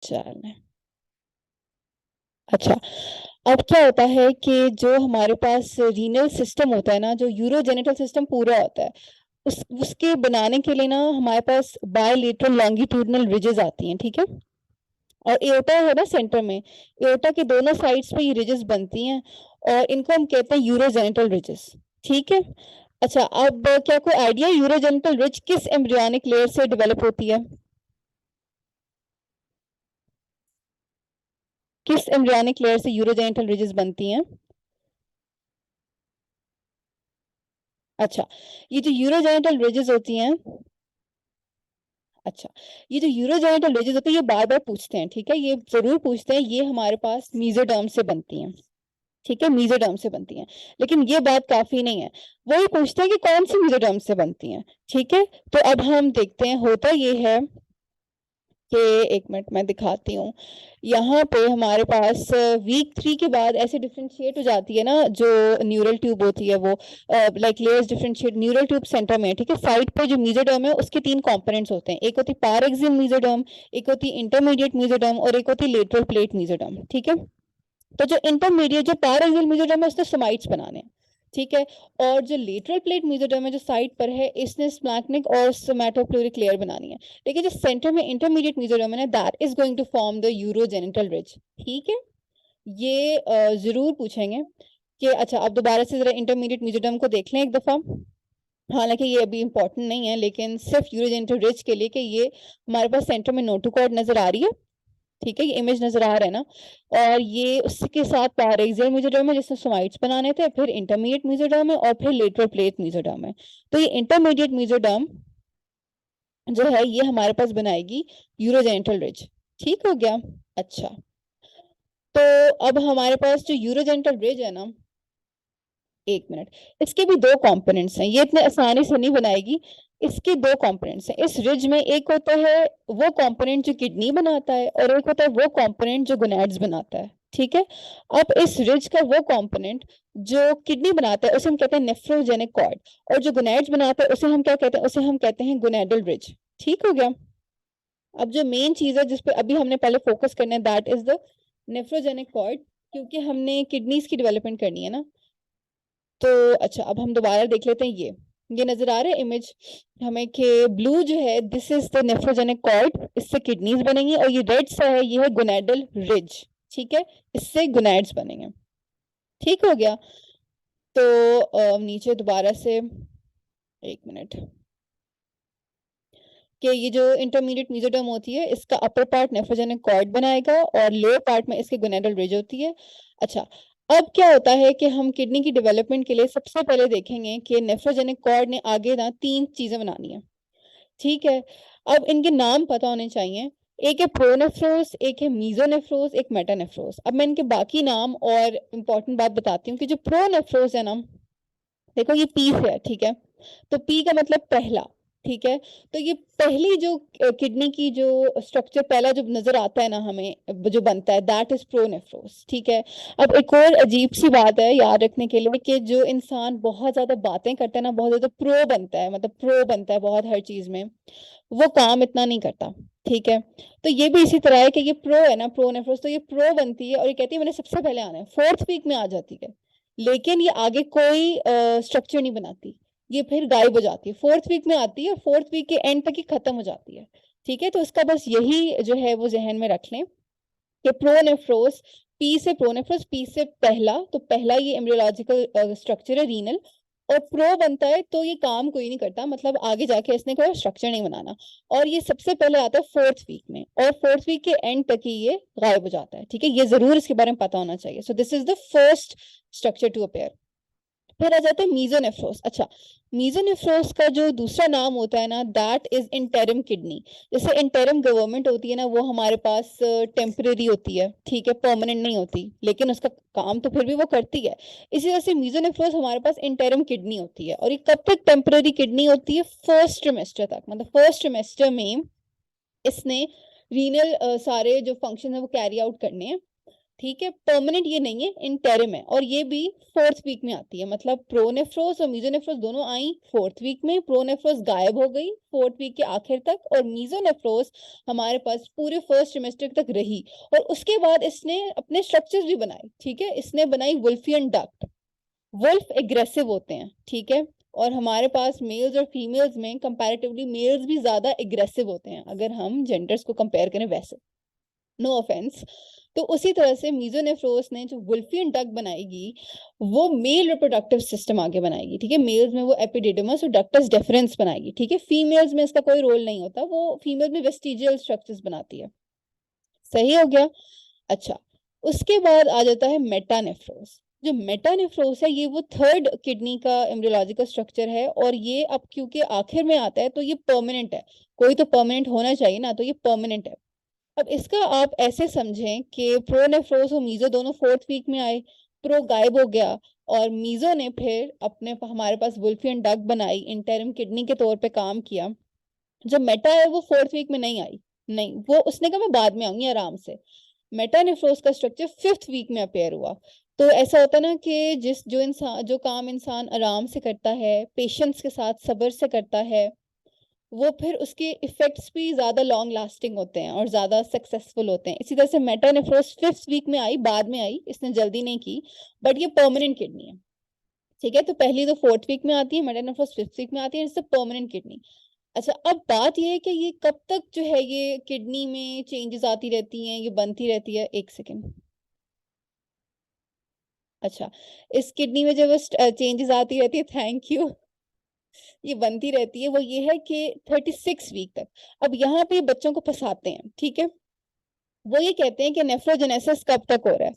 चल। अच्छा, अब क्या होता है कि जो हमारे पास रीनल सिस्टम होता है ना, जो यूरोजेनिटल सिस्टम पूरा होता है, उसके बनाने के लिए ना हमारे पास बायलेटरल लॉन्गिट्यूडनल रिजेस आती हैं, ठीक है। और एओर्टा है ना सेंटर में, एओर्टा के दोनों साइड्स पे ये रिजेस बनती हैं और इनको हम कहते हैं यूरोजेनिटल रिजेस, ठीक है। अच्छा, अब क्या कोई आइडिया यूरोजेनिटल रिज किस एम्ब्रियोनिक लेयर से डेवलप होती है? किस एम्ब्रियोनिक लेयर से यूरोजेनिटल रिजेस बनती हैं? अच्छा, ये जो यूरोजेनिटल रिजेस होती हैं, अच्छा, ये जो यूरोजेनिटल रिजेस होती है ये बार बार पूछते हैं, ठीक है, ये जरूर पूछते हैं, ये हमारे पास मीजोडर्म से बनती हैं, ठीक है, मीजोडर्म से बनती हैं। लेकिन ये बात काफी नहीं है, वही पूछते हैं कि कौन सी मीजोडर्म से बनती हैं, ठीक है। तो अब हम देखते हैं, होता ये है कि एक मिनट मैं दिखाती हूँ। यहाँ पे हमारे पास वीक 3 के बाद ऐसे डिफ्रेंशिएट हो जाती है ना, जो न्यूरल ट्यूब होती है वो like layers differentiate, neural tube centre में है, ठीक है। साइड पे जो मीजोडर्म है उसके 3 कंपोनेंट्स होते हैं, एक होती पार एक्सियल मीजोडर्म, एक होती इंटरमीडिएट मीजोडर्म और एक होती लेटरल प्लेट मीजोडर्म, ठीक है। तो जो इंटरमीडिएट जो पैराक्सियल मेसोडर्म है उसने सोमाइट्स बनाने हैं, ठीक है। और जो लेटरल प्लेट मेसोडर्म है जो साइड पर है, इसने स्प्लैंक्निक और सोमैटोफ्लोरिक लेयर बनानी है। लेकिन जो सेंटर में इंटरमीडिएट मेसोडर्म है ना, that is going to form the urogenital ridge, ठीक है। ये जरूर पूछेंगे कि अच्छा, अब दोबारा से जरा इंटरमीडिएट मेसोडर्म को देख लें एक दफा। हालांकि ये अभी इंपॉर्टेंट नहीं है, लेकिन सिर्फ यूरोजेनिटल रिज के लिए कि ये हमारे पास सेंटर में नोटोकॉर्ड नजर आ रही है, ठीक है, ये इमेज नजर आ रहा है ना। और ये उसके साथ पैरेक्सियल मेसोडर्म है जिसने सोमाइट्स बनाने थे, फिर इंटरमीडिएट मेसोडर्म है और फिर लेटरल प्लेट मेसोडर्म है। तो ये इंटरमीडिएट मेसोडर्म जो है ये हमारे पास बनाएगी यूरोजेनिटल रिज, ठीक हो गया। अच्छा, तो अब हमारे पास जो यूरोजेनिटल रिज है ना, एक मिनट, इसके भी दो कंपोनेंट्स हैं, ये इतने आसानी से नहीं बनाएगी। इसके दो कंपोनेंट्स हैं इस रिज में, एक होता है वो कंपोनेंट जो किडनी बनाता है और एक होता है वो कंपोनेंट जो गोनैड्स बनाता है, ठीक है। अब इस रिज का वो कंपोनेंट जो किडनी बनाता है उसे हम कहते हैं नेफ्रोजेनिक कॉर्ड, और जो गोनैड्स बनाता है उसे हम क्या कहते हैं, उसे हम कहते हैं गोनैडल रिज, ठीक हो गया। अब जो मेन चीज है जिसपे अभी हमने पहले फोकस करना है, that is the nephrogenic cord, क्योंकि हमने किडनीज की डेवलपमेंट करनी है ना। तो अच्छा, अब हम दोबारा देख लेते हैं, ये नजर आ रहा है इमेज हमें कि ब्लू जो है this is the nephrogenic cord, इससे किडनीज बनेंगी, और ये रेड सा है ये है गोनेडल रिज, ठीक है, इससे गोनेड्स बनेंगे, ठीक हो गया। तो नीचे दोबारा से एक मिनट, कि ये जो इंटरमीडिएट मेसोडर्म होती है इसका अपर पार्ट नेफ्रोजेनिक कॉर्ड बनाएगा और लोअर पार्ट में इसके गोनेडल रिज होती है। अच्छा, अब क्या होता है कि हम किडनी की डेवलपमेंट के लिए सबसे पहले देखेंगे कि नेफ्रोजेनिक कॉर्ड ने आगे ना 3 चीजें बनानी है, ठीक है। अब इनके नाम पता होने चाहिए, एक है प्रोनेफ्रोस, एक है मीजोनेफ्रोस, एक मेटानेफ्रोस। अब मैं इनके बाकी नाम और इम्पोर्टेंट बात बताती हूँ कि जो प्रोनेफ्रोस है ना, देखो ये पी से है, ठीक है, तो पी का मतलब पहला, ठीक है। तो ये पहली जो किडनी की जो स्ट्रक्चर पहला जो नजर आता है ना हमें जो बनता है, दैट इज प्रोनेफ्रोस, ठीक है। अब एक और अजीब सी बात है याद रखने के लिए कि जो इंसान बहुत ज्यादा बातें करता है ना, बहुत ज्यादा प्रो बनता है, मतलब प्रो बनता है बहुत हर चीज में, वो काम इतना नहीं करता, ठीक है। तो ये भी इसी तरह है कि ये प्रो है ना, प्रोनेफ्रोस, तो ये प्रो बनती है और ये कहती है मैंने सबसे पहले आना है, फोर्थ वीक में आ जाती है, लेकिन ये आगे कोई स्ट्रक्चर नहीं बनाती, ये फिर गायब हो जाती है, फोर्थ वीक में आती है, फोर्थ वीक के एंड तक ही खत्म हो जाती है, ठीक है। तो इसका बस यही जो है वो जहन में रख लें कि प्रोनेफ्रोस, पी से प्रोनेफ्रोस, पी से पहला, तो पहला ये एम्ब्रियोलॉजिकल स्ट्रक्चर है रीनल, और प्रो बनता है तो ये काम कोई नहीं करता, मतलब आगे जाके इसने कोई स्ट्रक्चर नहीं बनाना, और ये सबसे पहले आता है फोर्थ वीक में और फोर्थ वीक के एंड तक ही ये गायब हो जाता है, ठीक है। ये जरूर इसके बारे में पता होना चाहिए। So this is the first structure to appear. फिर आ जाता है मीजोनेफ्रोस। अच्छा, मीजोनेफ्रोस का जो दूसरा नाम होता है ना, दैट इज इंटेरिम किडनी। जैसे इंटेरिम गवर्नमेंट होती है ना, वो हमारे पास टेम्परेरी होती है, ठीक है, परमानेंट नहीं होती, लेकिन उसका काम तो फिर भी वो करती है। इसी वजह से मीजोनेफ्रोस हमारे पास इंटेरिम किडनी होती है, और ये कब तक टेम्परेरी किडनी होती है, फर्स्ट ट्रिमेस्टर तक, मतलब फर्स्ट ट्रिमेस्टर में इसने रीनल सारे जो फंक्शन है वो कैरी आउट करने हैं। ठीक है, परमानेंट ये नहीं है, इंटरिम है, और ये भी 4th वीक में आती है। मतलब प्रोनेफ्रोस और मीजोनेफ्रोस दोनों आई 4th वीक में, प्रोनेफ्रोस गायब हो गई 4th वीक के आखिर तक, और मीजोनेफ्रोस हमारे पास पूरे फर्स्ट सेमेस्टर तक रही। और उसके बाद इसने अपने स्ट्रक्चर्स भी बनाए, ठीक है, इसने बनाई वुल्फियन डक्ट। वुल्फ एग्रेसिव होते हैं, ठीक है, और हमारे पास मेल्स और फीमेल्स में कंपैरेटिवली मेल्स भी ज्यादा एग्रेसिव होते हैं अगर हम जेंडर्स को कंपेयर करें वैसे, नो ऑफेंस। तो उसी तरह से मीजोनेफ्रोस ने जो वुल्फियन डक बनाएगी वो मेल रिप्रोडक्टिव सिस्टम आगे बनाएगी, ठीक है, मेल्स में वो एपिडिडमस और डक्टस डेफरेंस बनाएगी, ठीक है, फीमेल्स में इसका कोई रोल नहीं होता, वो फीमेल में वेस्टिजियल स्ट्रक्चर्स बनाती है। सही हो गया। अच्छा, उसके बाद आ जाता है मेटानेफ्रोस। जो मेटानेफ्रोस है ये वो 3rd किडनी का एम्ब्रियोलॉजिकल स्ट्रक्चर है, और ये अब क्योंकि आखिर में आता है तो ये परमानेंट है, कोई तो परमानेंट होना चाहिए ना, तो ये परमानेंट है। अब इसका आप ऐसे समझें कि प्रोनेफ्रोस और मीजो दोनों 4th वीक में आए, प्रो गायब हो गया, और मीजो ने फिर हमारे पास वुल्फियन डक बनाई, इंटरिम किडनी के तौर पे काम किया। जो मेटा है वो 4th वीक में नहीं आई, नहीं, वो उसने कहा मैं बाद में आऊंगी आराम से। मेटानेफ्रोस का स्ट्रक्चर 5th वीक में अपेयर हुआ। तो ऐसा होता ना कि जो काम इंसान आराम से करता है, पेशेंस के साथ, सब्र से करता है, वो फिर उसके इफेक्ट्स भी ज्यादा लॉन्ग लास्टिंग होते हैं और ज्यादा सक्सेसफुल होते हैं। इसी तरह से मेटानेफ्रोस 5th वीक में आई, बाद में आई, इसने जल्दी नहीं की, बट ये परमानेंट किडनी है, ठीक है। तो पहली तो 4th वीक में आती है, मेटानेफ्रोस 5th वीक में आती है, इससे परमानेंट किडनी। अच्छा, अब बात ये है कि ये कब तक जो है ये किडनी में चेंजेस आती रहती हैं, ये बनती रहती है, एक सेकेंड। अच्छा, इस किडनी में जब चेंजेस आती रहती है, थैंक यू, ये बनती रहती है, वो ये है कि 36 वीक तक। अब यहाँ पे बच्चों को फंसाते हैं, ठीक है, वो ये कहते हैं कि नेफ्रोजेनेसिस कब तक हो रहा है।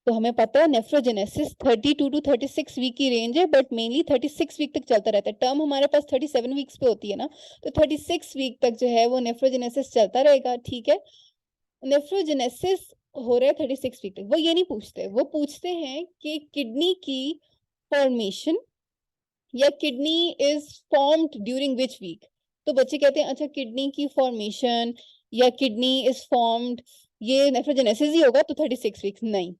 तो हमें पता है नेफ्रोजेनेसिस 32 टू 36 वीक की रेंज है, बट मेनली 36 वीक तक चलता रहता है। टर्म हमारे पास 37 वीक्स पे होती है ना, तो 36 वीक तक जो है वो नेफ्रोजेनेसिस चलता रहेगा, ठीक है। नेफ्रोजेनेसिस हो रहा है 36 वीक तक, वो ये नहीं पूछते, वो पूछते हैं कि किडनी की फॉर्मेशन या kidney is formed during which week. तो बच्चे कहते हैं अच्छा किडनी की फॉर्मेशन या किडनी इज फॉर्म्ड, ये नेफ्रोजेनेसिस ही होगा, तो 36 वीक्स नहीं,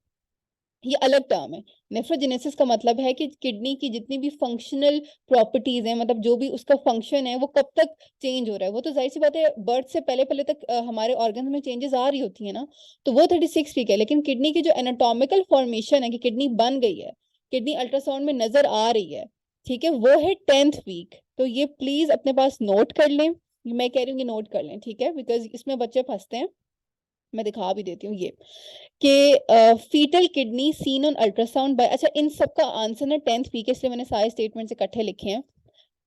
ये अलग टर्म है। नेफ्रोजेनेसिस का मतलब है कि किडनी की जितनी भी फंक्शनल प्रॉपर्टीज हैं, मतलब जो भी उसका फंक्शन है, वो कब तक चेंज हो रहा है। वो तो जाहिर सी बात है बर्थ से पहले पहले तक हमारे ऑर्गन में चेंजेस आ रही होती है ना, तो वो 36 वीक है। लेकिन किडनी की जो एनाटॉमिकल फॉर्मेशन है कि किडनी बन गई है, किडनी अल्ट्रासाउंड में नजर आ रही है, ठीक है, वो है 10th वीक। तो ये प्लीज अपने पास नोट कर लें, मैं कह रही हूँ कि नोट कर लें, ठीक है, बिकॉज इसमें बच्चे फंसते हैं। मैं दिखा भी देती हूँ ये कि foetal kidney seen on ultrasound by, अच्छा इन सब का आंसर ना 10th वीक, इसलिए मैंने सारे स्टेटमेंट्स इकट्ठे लिखे हैं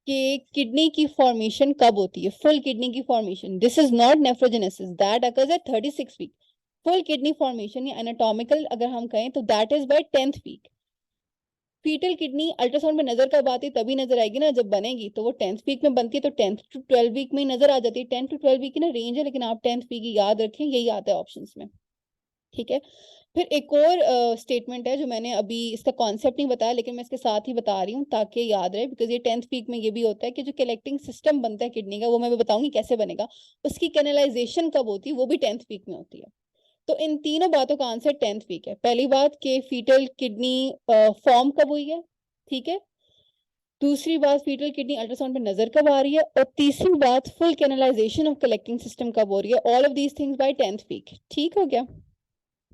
कि किडनी की फॉर्मेशन कब होती है, फुल किडनी की formation, this is not nephrogenesis, that occurs at 36 week. Full kidney formation या एनाटॉमिकल अगर हम कहें तो that is by 10th week. Fetal kidney ultrasound में नजर कब आती है, तभी नजर आएगी ना जब बनेगी, तो वो 10th वीक में बनती है, तो 10th टू 12 वीक में ही नजर आ जाती है। 10 टू 12 वीक की ना रेंज है, लेकिन आप 10th वीक की याद रखें, यही आता है ऑप्शंस में, ठीक है। फिर एक और स्टेटमेंट है जो मैंने अभी इसका कॉन्सेप्ट नहीं बताया, लेकिन मैं इसके साथ ही बता रही हूँ ताकि याद रहे, बिकॉज ये 10th वीक में ये भी होता है कि जो कलेक्टिंग सिस्टम बनता है किडनी का, वो मैं भी बताऊंगी कैसे बनेगा, उसकी कैनलाइजेशन कब होती है, वो भी 10th वीक में होती है। तो इन तीनों बातों का आंसर 10th वीक है। पहली बात कि फीटल किडनी फॉर्म कब हुई है, ठीक है, दूसरी बात फीटल किडनी अल्ट्रासाउंड पे नजर कब आ रही है, और तीसरी बात full canalisation of collecting system कब हो रही है, all of these things by 10th week, ठीक हो गया।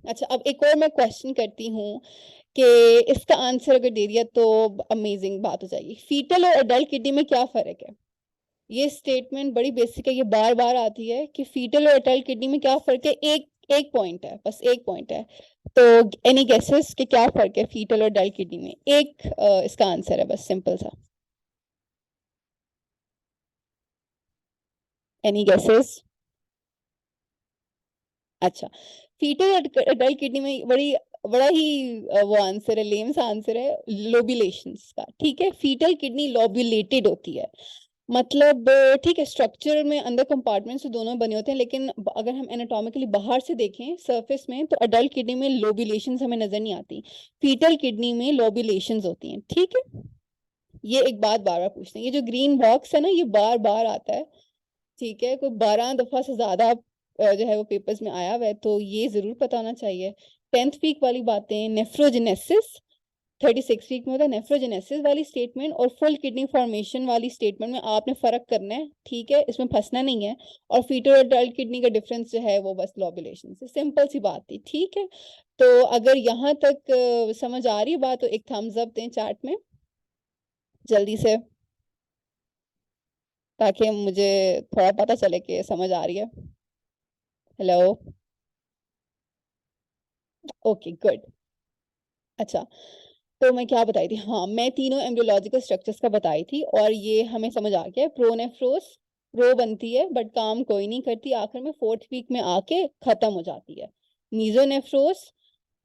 अच्छा, अब एक और मैं क्वेश्चन करती हूँ कि इसका आंसर अगर दे दिया तो अमेजिंग बात हो जाएगी। फीटल और अडल्ट किडनी में क्या फर्क है, ये स्टेटमेंट बड़ी बेसिक है, ये बार बार आती है कि फीटल और अडल्ट किडनी में क्या फर्क है, एक एक पॉइंट है, बस एक पॉइंट है। तो एनी गेसेस कि क्या फर्क है फीटल और अडल्ट किडनी में, एक इसका आंसर है, बस सिंपल सा, एनी गेसेस। अच्छा, फीटल अडल्ट किडनी में बड़ा ही वो आंसर है, लेम सा आंसर है, लोबुलेशंस का, ठीक है। फीटल किडनी लोबुलेटेड होती है, मतलब ठीक है, स्ट्रक्चर में अंदर कंपार्टमेंट्स तो दोनों बने होते हैं, लेकिन अगर हम एनाटॉमिकली बाहर से देखें सरफेस में, तो अडल्ट किडनी में लोबुलेशंस हमें नजर नहीं आती, फीटल किडनी में लोबुलेशंस होती हैं, ठीक है। ये एक बात बार बार पूछते हैं, ये जो ग्रीन बॉक्स है ना, ये बार बार आता है, ठीक है, कोई 12 दफा से ज्यादा जो है वो पेपर्स में आया हुआ है, तो ये जरूर पता होना चाहिए 10th वीक वाली बातें, नेफ्रोजेनेसिस 36 वीक में होता है नेफ्रोजेनेसिस वाली स्टेटमेंट, और फुल किडनी फॉर्मेशन वाली स्टेटमेंट में आपने फर्क करना है, ठीक है, इसमें फंसना नहीं है। और फीटल और अडल्ट किडनी का डिफरेंस जो है वो बस लोबुलेशन से, सिंपल सी बात थी, ठीक है। तो अगर यहाँ तक समझ आ रही है बात, तो एक थम्स अप दें चैट में जल्दी से, ताकि मुझे थोड़ा पता चले कि समझ आ रही है। Hello, okay good. अच्छा, तो मैं क्या बताई थी, हाँ मैं तीनों एम्ब्रियोलॉजिकल स्ट्रक्चर्स का बताई थी, और ये हमें समझ आ गया। प्रोनेफ्रोस रो बनती है बट काम कोई नहीं करती, आखिर में 4th वीक में आके खत्म हो जाती है। मीजोनेफ्रोस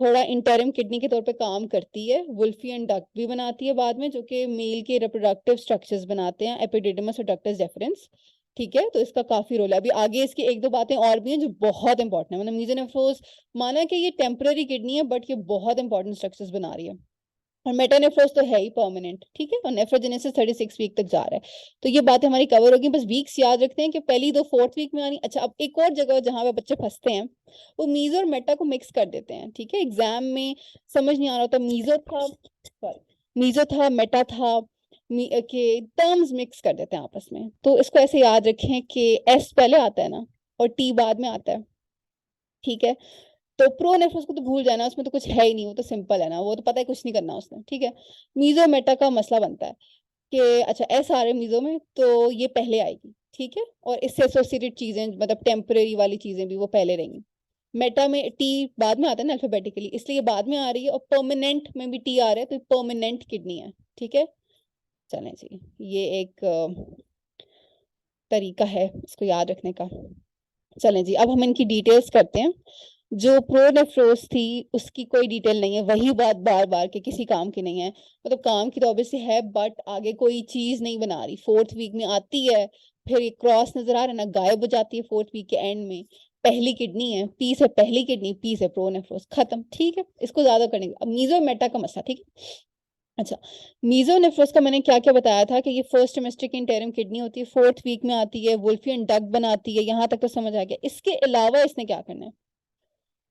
थोड़ा इंटरिम किडनी के तौर पे काम करती है, वुल्फियन डक्ट भी बनाती है बाद में, जो कि मेल के रिप्रोडक्टिव स्ट्रक्चर्स बनाते हैं, एपिडिडमस और डक्टस डेफरेंस, ठीक है। तो इसका काफी रोल है। अभी आगे इसकी एक दो बातें और भी हैं जो बहुत इंपॉर्टेंट है, मतलब मीजोनेफ्रोस माना कि ये टेम्पररी किडनी है बट ये बहुत इंपॉर्टेंट स्ट्रक्चर्स बना रही है। और मेटानेफ्रोस तो है ही परमानेंट, ठीक है, और नेफ्रोजेनेसिस 36 वीक तक जा रहा है। तो ये बातें हमारी कवर होगी, बस वीक्स याद रखते हैं कि पहली दो 4th वीक में आनी। अच्छा, अब एक और जगह जहां पे बच्चे फंसते हैं, वो मीजो और मेटा को मिक्स कर देते हैं, ठीक है, एग्जाम में समझ नहीं आ रहा होता, मीजो था, सॉरी मीजो था, मेटा था, के टर्म्स मिक्स कर देते हैं आपस में। तो इसको ऐसे याद रखें कि एस पहले आता है ना, और टी बाद में आता है, ठीक है। तो प्रोनेफ्रोस को तो भूल जाना, उसमें तो कुछ है ही नहीं, वो तो सिंपल है ना, वो तो पता है कुछ नहीं करना उसने, ठीक है। मीजो मेटा का मसला बनता है कि अच्छा एस आ रहे मीजो में, तो ये पहले आएगी, ठीक है, और इससे एसोसिएटेड चीजें मतलब टेम्परेरी वाली चीजें भी वो पहले रहेंगी। मेटा में टी बाद में आता है ना अल्फाबेटिकली, इसलिए ये बाद में आ रही है, और परमानेंट में भी टी आ रहा है, तो परमानेंट किडनी है, ठीक है। चलें जी, ये एक तरीका है इसको याद रखने का। चलें जी, अब हम इनकी डिटेल्स करते हैं। जो प्रोनेफ्रोस थी उसकी कोई डिटेल नहीं है, वही बात बार बार के किसी काम की नहीं है, मतलब काम की तो ऑब्वियसली है बट आगे कोई चीज नहीं बना रही। 4th वीक में आती है, फिर ये क्रॉस नजर आ रहा है ना, गायब हो जाती है 4th वीक के एंड में। पहली किडनी है, पी से पहली किडनी, पी से प्रोनेफ्रोस, खत्म, ठीक है, इसको ज्यादा करेंगे। अब मीजो मेटा का मसला, ठीक है। अच्छा, मीजोनेफ्रोस का मैंने क्या क्या बताया था कि ये फर्स्ट ट्रिमेस्टर की इंटरिम किडनी होती है, 4th वीक में आती है, वुल्फियन डक्ट बनाती है, यहाँ तक तो समझ आ गया। इसके अलावा इसने क्या करना है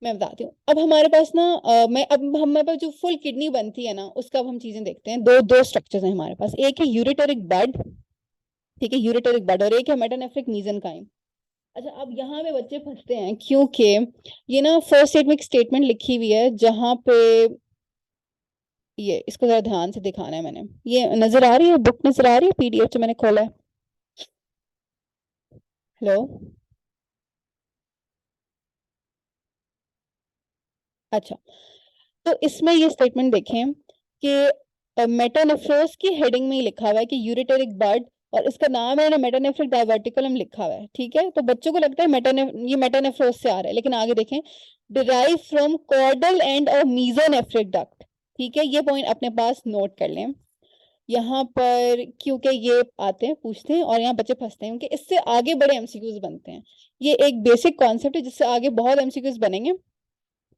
मैं बताती हूँ। अब हमारे पास ना अब हमारे पास जो फुल किडनी बनती है ना, उसका अब हम चीजें देखते हैं। दो दो स्ट्रक्चर्स हैं हमारे पास, एक है यूरेटरिक बड, ठीक है, यूरेटरिक बड, और एक है मेटानेफ्रिक मीजेनकाइम। अच्छा, अब यहाँ पे बच्चे फंसते हैं क्योंकि ये ना फर्स्ट स्टेट में एक स्टेटमेंट लिखी हुई है जहाँ पे ये, इसको जरा ध्यान से दिखाना है मैंने, ये नजर आ रही है, बुक नजर आ रही है, पीडीएफ जो मैंने खोला है। हेलो, अच्छा, तो इसमें ये स्टेटमेंट देखें कि मेटानेफ्रोस की हेडिंग में ही लिखा हुआ है कि यूरिटेरिक बड, और इसका नाम है ना मेटानेफ्रिक डाइवर्टिकुलम लिखा हुआ है, ठीक है। तो बच्चों को लगता है ये मेटानेफ्रोस से आ रहा है, लेकिन आगे देखें, डिराइव फ्रॉम कॉर्डल एंड और मीजोनेफ्रिक डक्ट, ठीक है, ये पॉइंट अपने पास नोट कर लें यहाँ पर, क्योंकि ये आते हैं पूछते हैं और यहाँ बच्चे फंसते हैं, क्योंकि इससे आगे बड़े एमसीक्यूज बनते हैं। ये एक बेसिक कॉन्सेप्ट है जिससे आगे बहुत एमसीक्यूज बनेंगे,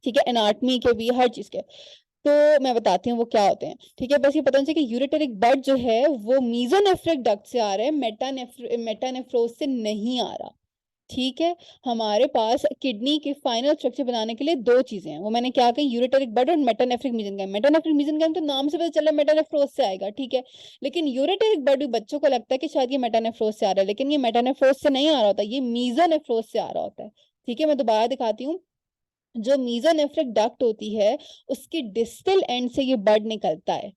ठीक है, एनाटमी के भी, हर चीज के। तो मैं बताती हूँ वो क्या होते हैं, ठीक है। बस ये पता चाहिए कि यूरेटरिक बड जो है वो मीजोनेफ्रिक डक्ट से आ रहा है, मेटानेफ्रोस से नहीं आ रहा, ठीक है। हमारे पास किडनी के फाइनल स्ट्रक्चर बनाने के लिए दो चीजें हैं, वो मैंने क्या कही, यूरेटरिक बड और मेटानेफ्रिक मीजेनकाइम। मेटानेफ्रिक मीजेनकाइम तो नाम से पता चला मेटानेफ्रोस से आएगा, ठीक है, लेकिन यूरेटरिक बड भी बच्चों को लगता है कि शायद ये मेटानेफ्रोस से आ रहा है, लेकिन ये मेटानेफ्रोस से नहीं आ रहा होता, ये मीजोनेफ्रोस से आ रहा होता है, ठीक है। मैं दोबारा दिखाती हूँ, जो मीजोनेफ्रिक डक्ट होती है उसकी डिस्टल एंड से ये बड निकलता है,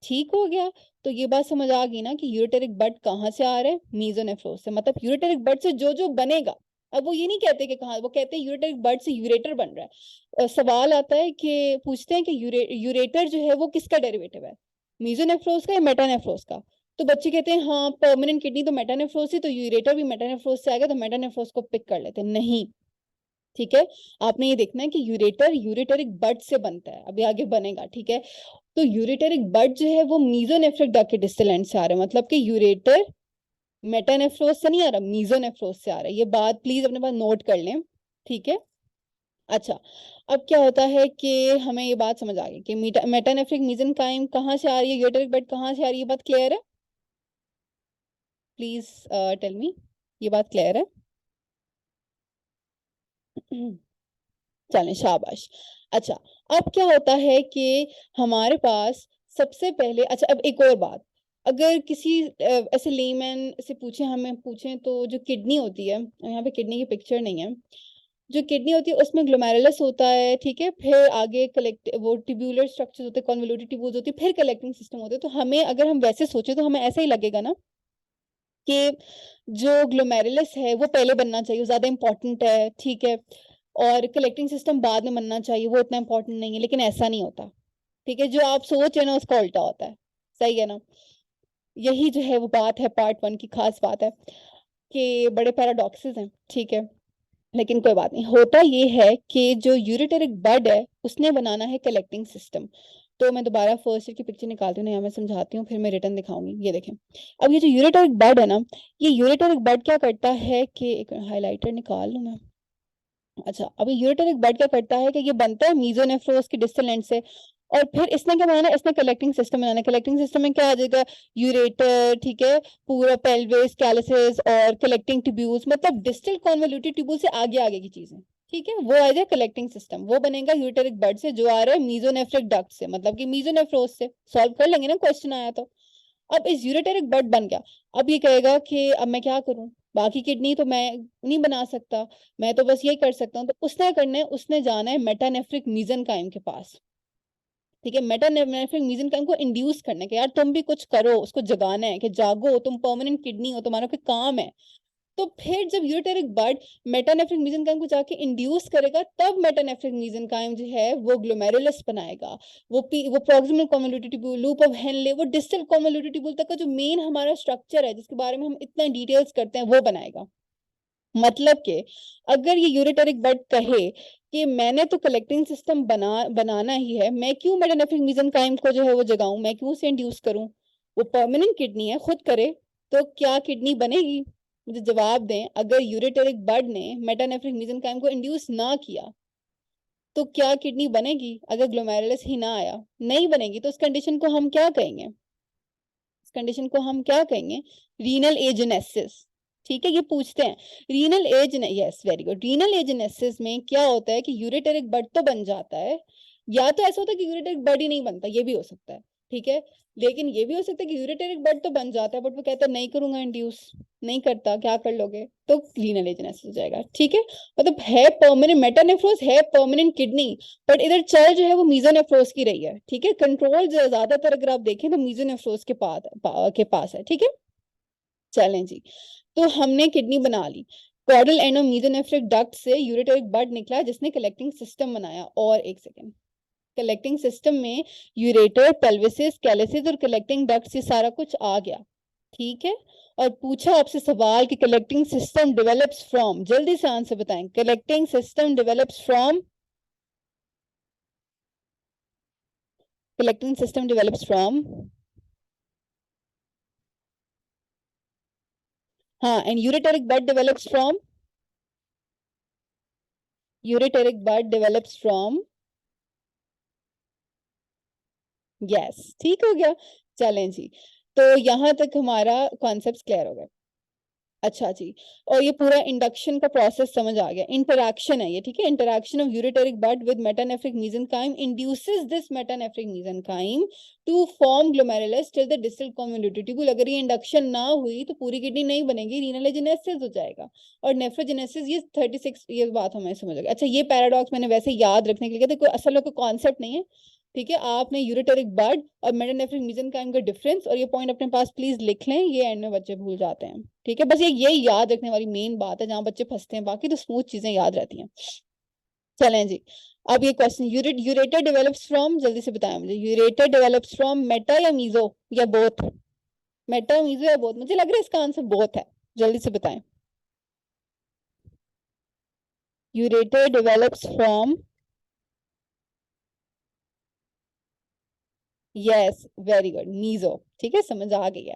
ठीक हो गया। तो ये बात समझ आ गई ना कि यूरेटरिक बड कहाँ से आ रहा है, मीजोनेफ्रोस से, मतलब यूरेटरिक बड से जो जो बनेगा। अब वो ये नहीं कहते कि कहाँ, वो कहते हैं यूरेटरिक बड से यूरेटर बन रहा है। सवाल आता है कि पूछते हैं कि यूरेटर जो है वो किसका डेरिवेटिव है, मीजोनेफ्रोस का या मेटानेफ्रोस का। तो बच्चे कहते हैं हाँ परमानेंट किडनी तो मेटानेफ्रोस ही, तो यूरेटर भी मेटानेफ्रोस से आएगा, तो मेटानेफ्रोस को पिक कर लेते हैं, नहीं, ठीक है। आपने ये देखना है कि यूरेटर यूरेटरिक बड से बनता है, अभी आगे बनेगा, ठीक है। तो यूरेटरिक बड जो है वो मीजोनेफ्रिक डक्ट के डिस्टल एंड से आ रहा है, मतलब कि यूरेटर मेटानेफ्रोस से नहीं आ रहा, मीजोनेफ्रोस से आ रहा है। ये बात प्लीज अपने पास नोट कर लें, ठीक है। अच्छा, अब क्या होता है कि हमें ये बात समझ आ गई कि मेटानेफ्रिक मीजेनकाइम कहाँ से आ रही है, यूरेटरिक बड कहाँ से आ रही है, ये बात क्लियर है, प्लीज टेल मी, ये बात क्लियर है। चलें, शाबाश। अच्छा, अब क्या होता है कि हमारे पास सबसे पहले, अच्छा अब एक और बात, अगर किसी ऐसे लेमैन से पूछें, हमें पूछें तो जो किडनी होती है, यहाँ पे किडनी की पिक्चर नहीं है, जो किडनी होती है उसमें ग्लोमेरुलस होता है, ठीक है, फिर आगे कलेक्ट वो ट्यूबुलर स्ट्रक्चर्स होते हैं, कन्वोल्यूटेड ट्यूब्यूल्स होती है, फिर कलेक्टिंग सिस्टम होते हैं। तो हमें, अगर हम वैसे सोचें तो हमें ऐसा ही लगेगा ना कि जो ग्लोमेरुलस है वो पहले बनना चाहिए, वो ज़्यादा इम्पोर्टेंट है, ठीक है, और कलेक्टिंग सिस्टम बाद में बनना चाहिए, वो इतना इम्पोर्टेंट नहीं है, लेकिन ऐसा नहीं होता, ठीक है, जो आप सोच रहे हैं ना उसका उल्टा होता है, सही है ना? यही जो है वो बात है, पार्ट 1 की खास बात है कि बड़े पैराडॉक्सेस हैं, ठीक है, लेकिन कोई बात नहीं। होता ये है कि जो यूरेटेरिक बड है उसने बनाना है कलेक्टिंग सिस्टम। तो मैं दोबारा फर्स्ट ईयर की पिक्चर निकालती हूँ ना, यहाँ मैं समझाती हूँ, फिर मैं रिटर्न दिखाऊंगी। ये देखें, अब ये जो यूरेटेरिक बड है ना, ये यूरेटेरिक बड क्या करता है कि, एक हाइलाइटर निकाल लूँ मैं। अच्छा, अभी यूरेटेरिक बड क्या करता है कि ये बनता है मीजोनेफ्रोस की डिस्टल एंड से, और फिर इसने क्या बनाना है, इसने कलेक्टिंग सिस्टम बनाना है। कलेक्टिंग सिस्टम में क्या आ जाएगा, यूरेटर, ठीक है, पूरा पेल्विस, कैलिसेस और कलेक्टिंग ट्यूब्यूल्स, मतलब डिस्टल कॉन्वोल्यूटेड ट्यूब्यूल से आगे आगे की चीजें, ठीक है, वो आ जाए कलेक्टिंग सिस्टम। वो बनेगा यूरेटेरिक बड से, जो आ रहा है मीजोनेफ्रिक डक्ट से, मतलब कि मीजोनेफ्रोस से। सॉल्व कर लेंगे ना, क्वेश्चन आया तो। अब इस यूरेटेरिक बड बन गया, अब ये कहेगा कि अब मैं क्या करूं, बाकी किडनी तो मैं नहीं बना सकता, मैं तो बस यही कर सकता हूँ। तो उसने करना है, उसने जाना है मेटानेफ्रिक मीजनकाइम के पास, ठीक है, मेटानेफ्रिक मीजनकाइम को इंड्यूस करना है कि यार तुम भी कुछ करो, उसको जगाना है कि जागो, तुम परमानेंट किडनी हो, तुम्हारा कोई काम है। तो फिर जब यूरेटेरिक बड मेटानेफ्रिक मीजनकाइम को जाके इंड्यूस करेगा, तब मेटानेफ्रिक मीजनकाइम जो है वो ग्लोमेरुलस बनाएगा। वो proximal convoluted tubule, loop of Henle, वो डिस्टल कन्वोल्यूटेड ट्यूब्यूल तक का जो मेन हमारा स्ट्रक्चर है, जिसके बारे में हम इतना डिटेल्स करते हैं, वो बनाएगा। मतलब कि अगर ये यूरेटेरिक बड कहे कि मैंने तो कलेक्टिंग सिस्टम बनाना ही है, मैं क्यों मेटानेफ्रिक मीजनकाइम को जो है वो जगाऊं, मैं क्यों उसे इंड्यूस करूं, वो परमानेंट किडनी है, खुद करे, तो क्या किडनी बनेगी? मुझे जवाब दें, अगर यूरेटेरिक बड ने मेटानेफ्रिक मीजनकाइम को इंड्यूस ना किया तो क्या किडनी बनेगी? अगर ग्लोमेरुलस ही ना आया, नहीं बनेगी। तो उस कंडीशन को हम क्या कहेंगे? इस कंडीशन को हम क्या कहेंगे? रीनल एजेनेसिस, ठीक है, ये पूछते हैं। Renal age, yes very good. Renal agenesis में क्या होता है कि यूरेटेरिक बड तो बन जाता है, या तो ऐसा होता है कि यूरेटेरिक बड ही नहीं बनता, ये भी हो सकता है, ठीक है, लेकिन ये भी हो सकता है कि यूरेटेरिक बड तो बन जाता है, बट वो कहता है नहीं करूंगा इंड्यूस, नहीं करता, क्या कर लोगे? तो रीनल एजेनेसिस हो जाएगा, ठीक है। मतलब है परमानेंट मेटानेफ्रोस, है परमानेंट किडनी, बट इधर चल जो है वो मीजोनेफ्रोस की रही है, ठीक है, कंट्रोल ज्यादातर अगर आप देखें तो मीजोनेफ्रोस के पास है, ठीक है। चलें जी, तो हमने किडनी बना ली, कॉर्डल एंड मीजोनेफ्रिक डक्ट से यूरेटेरिक बड निकला जिसने कलेक्टिंग सिस्टम बनाया। और एक सेकेंड, कलेक्टिंग सिस्टम में यूरेटर, पेल्विस, कैलिसेस और कलेक्टिंग डक्ट से सारा कुछ आ गया, ठीक है। और पूछा आपसे सवाल कि कलेक्टिंग सिस्टम डेवलप्स फ्रॉम, जल्दी से आंसर बताएं, collecting system develops from, collecting system develops from, हाँ, and ureteric bud develops from, ureteric bud develops from, yes, ठीक हो गया। चलें जी, तो यहां तक हमारा कॉन्सेप्ट क्लियर हो गया। अच्छा जी, और ये पूरा इंडक्शन का प्रोसेस समझ आ गया। इंटरैक्शन है ये, ठीक है, interaction of ureteric bud with metanephric mesenchyme induces this metanephric mesenchyme to form glomerulus till the distal convoluted tubule. अगर ये इंडक्शन ना हुई तो पूरी किडनी नहीं बनेगी, रीनल हो जाएगा और नेफ्रोजेनेसिस। ये 36 ये बात हमें समझ आ गई। अच्छा, ये पैराडॉक्स मैंने वैसे याद रखने के लिए, देखो असल में कोई कॉन्सेप्ट नहीं है, ठीक है। आपने यूरेटेरिक बड और मेटानेफ्रिक मेसेंकाइम का डिफरेंस और ये पॉइंट अपने पास प्लीज लिख लें, ये एंड में बच्चे भूल जाते हैं, ठीक है। बस ये याद रखने वाली मेन बात है जहां बच्चे फंसते हैं, बाकी तो स्मूथ चीजें याद रहती हैं। चलें जी, अब ये क्वेश्चन, यूरेटर डेवलप्स फ्रॉम, जल्दी से बताएं मुझे, यूरेटर डेवलप्स फ्रॉम मेटा या मीजो या बोथ? मेटा, मीजो या बोथ? मुझे लग रहा है इसका आंसर बोथ है, जल्दी से बताएं। Ureter develops from, yes very good, मीजो, ठीक है, समझ आ गई है।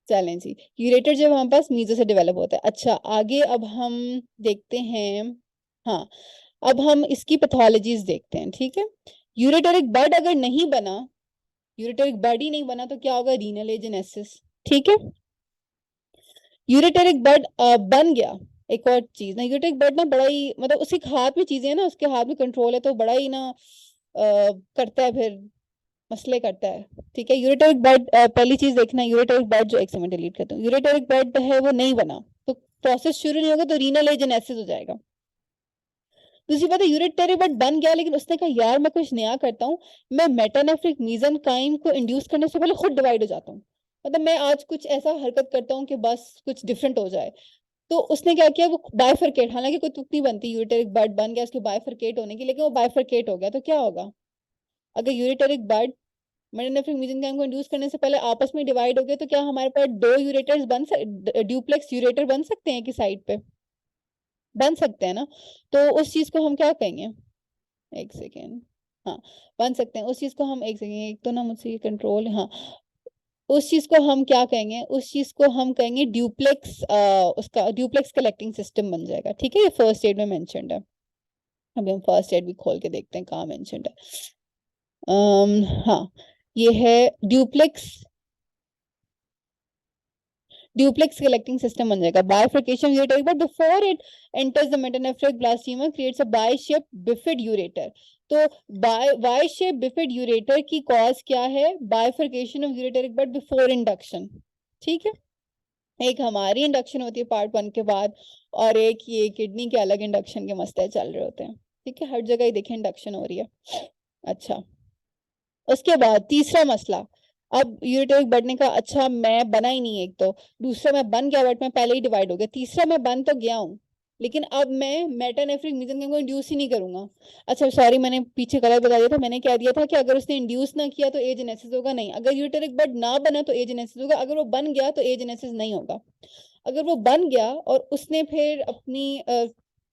चलें जी, यूरेटर जब हमारे पास मीजो से डेवलप होता है। अच्छा, आगे अब हम देखते हैं, हाँ, अब हम इसकी पैथोलॉजीज देखते हैं, ठीक है। यूरेटरिक बड अगर नहीं बना, यूरेटरिक बड ही नहीं बना, तो क्या होगा? रीनल एजेनेसिस, ठीक है। यूरेटरिक बड बन गया, एक और चीज ना, यूरेटेरिक बर्ड ना बड़ा ही मतलब उसके हाथ में चीजें हैं ना, उसके हाथ में कंट्रोल है, तो बड़ा ही ना करता है, फिर मसले करता है। ठीक है, यूरेटेरिक बर्ड पहली चीज देखना, यूरेटेरिक बर्ड जो, एक सेकंड डिलीट करता हूँ, यूरेटेरिक बर्ड है वो नहीं बना तो प्रोसेस शुरू नहीं होगा, तो रीनल एजेनेसिस हो जाएगा। दूसरी बात है, यूरेटेरिक बर्ड बन गया, लेकिन उसने कहा यार मैं कुछ नया करता हूँ, मैं मेटानेफ्रिक मीसेंकाइम को इंड्यूस करने से पहले खुद डिवाइड हो जाता हूँ, मतलब मैं आज कुछ ऐसा हरकत करता हूँ कि बस कुछ डिफरेंट हो जाए। तो उसने क्या किया, वो बाइफरकेट, हालांकि कोई तुक नहीं बनती, यूरेटेरिक बर्ड बन गया उसके बाइफरकेट होने की, लेकिन वो बाइफरकेट हो गया, तो क्या होगा अगर यूरेटेरिक बर्ड मेटानेफ्रिक मीसेंकाइम को इंड्यूस करने से पहले आपस में डिवाइड हो गए, तो क्या हमारे पास दो यूरेटर्स ड्यूप्लेक्स यूरेटर बन सकते हैं कि साइड पे बन सकते हैं ना। तो उस चीज को हम क्या कहेंगे, एक सेकेंड, हाँ बन सकते हैं उस चीज को हम, एक सेकेंड, एक तो ना मुझसे ये कंट्रोल, हाँ उस चीज को हम क्या कहेंगे, उस चीज को हम कहेंगे ड्यूप्लेक्स, उसका ड्यूप्लेक्स कलेक्टिंग सिस्टम बन जाएगा। ठीक है, ये फर्स्ट एड में मेंशन्ड है, अभी हम फर्स्ट एड भी खोल के देखते हैं कहाँ मेंशन्ड है। हाँ ये है ड्यूप्लेक्स, ड्यूप्लेक्स कलेक्टिंग सिस्टम बन जाएगा। Bifurcation ureter, but before it enters the metanephric blastema creates a Y shape bifid ureter. तो बाय शेप बिफिड यूरेटर की कॉज क्या है, bifurcation of ureteric bud before induction. ठीक है, एक हमारी इंडक्शन होती है पार्ट 1 के बाद, और एक ये किडनी के अलग इंडक्शन के मसले चल रहे होते हैं। ठीक है, हर जगह ही देखें इंडक्शन हो रही है। अच्छा, उसके बाद तीसरा मसला, अब यूरेटिक बढ़ने का, अच्छा मैं बना ही नहीं, एक तो दूसरा मैं बन गया बट मैं पहले ही डिवाइड हो गया, तीसरा मैं बन तो गया हूँ, लेकिन अब मैं मेटानेफ्रिक मीसेंकाइम को इंड्यूस ही नहीं करूंगा। अच्छा सॉरी, मैंने पीछे गलत बता दिया था, मैंने कह दिया था कि अगर उसने इंड्यूस ना किया तो एजेनेसिस होगा, नहीं, अगर यूरेटिक बर्ड ना बना तो एजेनेसिस होगा, अगर वो बन गया तो एजेनेसिस नहीं होगा। अगर वो बन गया और उसने फिर अपनी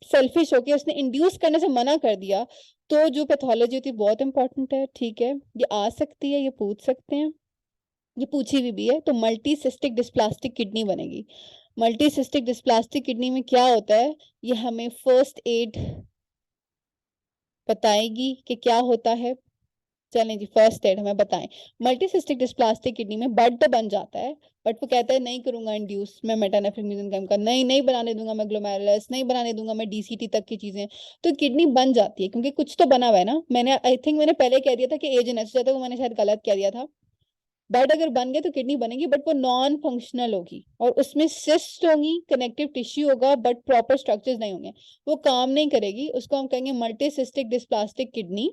सेल्फिश होके उसने इंड्यूस करने से मना कर दिया, तो जो पैथोलॉजी होती है बहुत इंपॉर्टेंट है। ठीक है, ये आ सकती है, ये पूछ सकते हैं, ये पूछी भी है, तो मल्टी सिस्टिक डिस्प्लास्टिक किडनी बनेगी। मल्टी सिस्टिक डिस्प्लास्टिक किडनी में क्या होता है, ये हमें फर्स्ट एड बताएगी कि क्या होता है। चलें जी, फर्स्ट एड हमें बताएं। मल्टीसिस्टिक डिस्प्लास्टिक किडनी में ब्लड तो बन जाता है, बट वो कहता है नहीं करूंगा इंड्यूस मैं मेटानेफ्रिक मीसेंकाइम का, नहीं नहीं बनाने दूंगा मैं ग्लोमेरुलस, नहीं बनाने दूंगा मैं डीसीटी तक की चीजें। तो किडनी बन जाती है क्योंकि कुछ तो बना हुआ है ना। मैंने आई थिंक मैंने पहले कह दिया था कि एजेनेसिस जाता है, वो मैंने शायद गलत कह दिया था। बट अगर बन गए तो किडनी बनेगी, बट वो नॉन फंक्शनल होगी और उसमें सिस्ट होंगी, कनेक्टिव टिश्यू होगा, बट प्रॉपर स्ट्रक्चर्स नहीं होंगे, वो काम नहीं करेगी, उसको हम कहेंगे मल्टीसिस्टिक डिस्प्लास्टिक किडनी।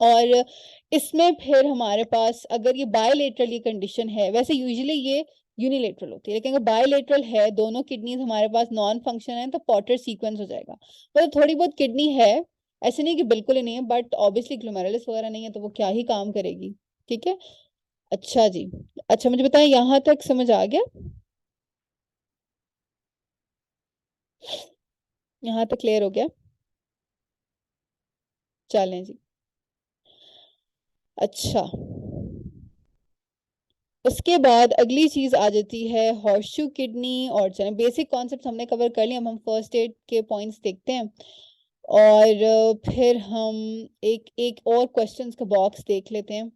और इसमें फिर हमारे पास अगर ये बायलेटरल ये कंडीशन है, वैसे यूजुअली ये यूनिलेटरल होती है, लेकिन अगर बायलेटरल है, दोनों किडनीज हमारे पास नॉन फंक्शन है, तो पॉटर सीक्वेंस हो जाएगा। मतलब थोड़ी बहुत किडनी है, ऐसे नहीं कि बिल्कुल ही नहीं है, बट ऑब्वियसली ग्लोमेरुलस वगैरह नहीं है तो वो क्या ही काम करेगी। ठीक है, अच्छा जी, अच्छा मुझे बताएं यहाँ तक समझ आ गया, यहाँ तक क्लियर हो गया। चलें जी, अच्छा उसके बाद अगली चीज आ जाती है हॉर्सशू किडनी। और चलें बेसिक कॉन्सेप्ट हमने कवर कर लिया, अब हम फर्स्ट एड के पॉइंट्स देखते हैं, और फिर हम एक एक और क्वेश्चंस का बॉक्स देख लेते हैं।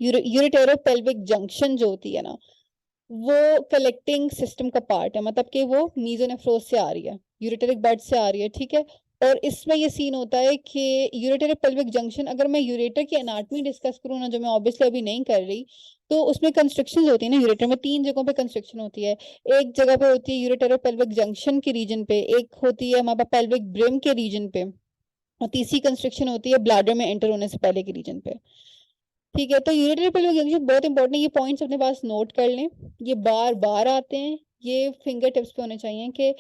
यूरेटेरोपेल्विक जंक्शन जो होती है ना, वो कलेक्टिंग सिस्टम का पार्ट है, मतलब कि वो मीजोनेफ्रोज से आ रही है, यूरेटेरिक बर्ड से आ रही है। ठीक है, और इसमें ये सीन होता है कि यूरेटेरिक पेल्विक जंक्शन, अगर मैं यूरेटर की एनाटॉमी डिस्कस करूँ ना, जो मैं ऑब्वियसली अभी नहीं कर रही, तो उसमें कंस्ट्रक्शन होती है ना, यूरेटर में 3 जगहों पे कंस्ट्रक्शन होती है। एक जगह पे होती है यूरेटेरो पेल्विक जंक्शन के रीजन पे, एक होती है हमारे पास पेल्विक ब्रिम के रीजन पे, और तीसरी कंस्ट्रक्शन होती है ब्लैडर में एंटर होने से पहले के रीजन पे। ठीक है, तो यूरिनरी पेल्विक जंक्शन बहुत इंपॉर्टेंट है, ये पॉइंट्स अपने पास नोट कर लें, ये बार बार आते हैं, ये फिंगर टिप्स पे होने चाहिए। कि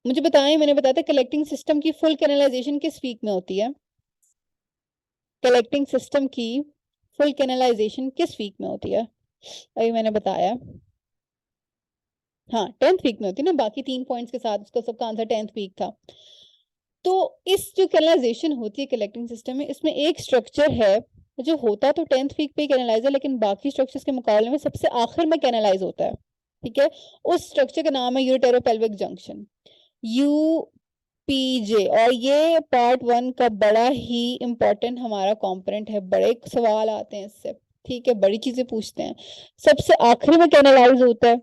मुझे बताएं, मैंने बताया था कलेक्टिंग सिस्टम की फुल कैनालाइजेशन किस वीक में होती है, कलेक्टिंग सिस्टम की फुल कैनालाइजेशन किस वीक में होती है, अभी मैंने बताया, हाँ 10th वीक में होती है ना, बाकी 3 पॉइंट्स के साथ उसका सबका आंसर 10th वीक था। तो इस जो कैनालाइजेशन होती है कलेक्टिंग सिस्टम में, इसमें एक स्ट्रक्चर है जो होता तो 10th वीक पे कैनालाइज है, लेकिन बाकी स्ट्रक्चर्स के मुकाबले में सबसे आखिर में कैनालाइज होता है। ठीक है, उस स्ट्रक्चर का नाम है यूरेटेरोपेल्विक जंक्शन, यूपीजे, और ये पार्ट 1 का बड़ा ही इंपॉर्टेंट हमारा कंपोनेंट है, बड़े सवाल आते हैं इससे। ठीक है, बड़ी चीजें पूछते हैं, सबसे आखिरी में कैनालाइज होता है।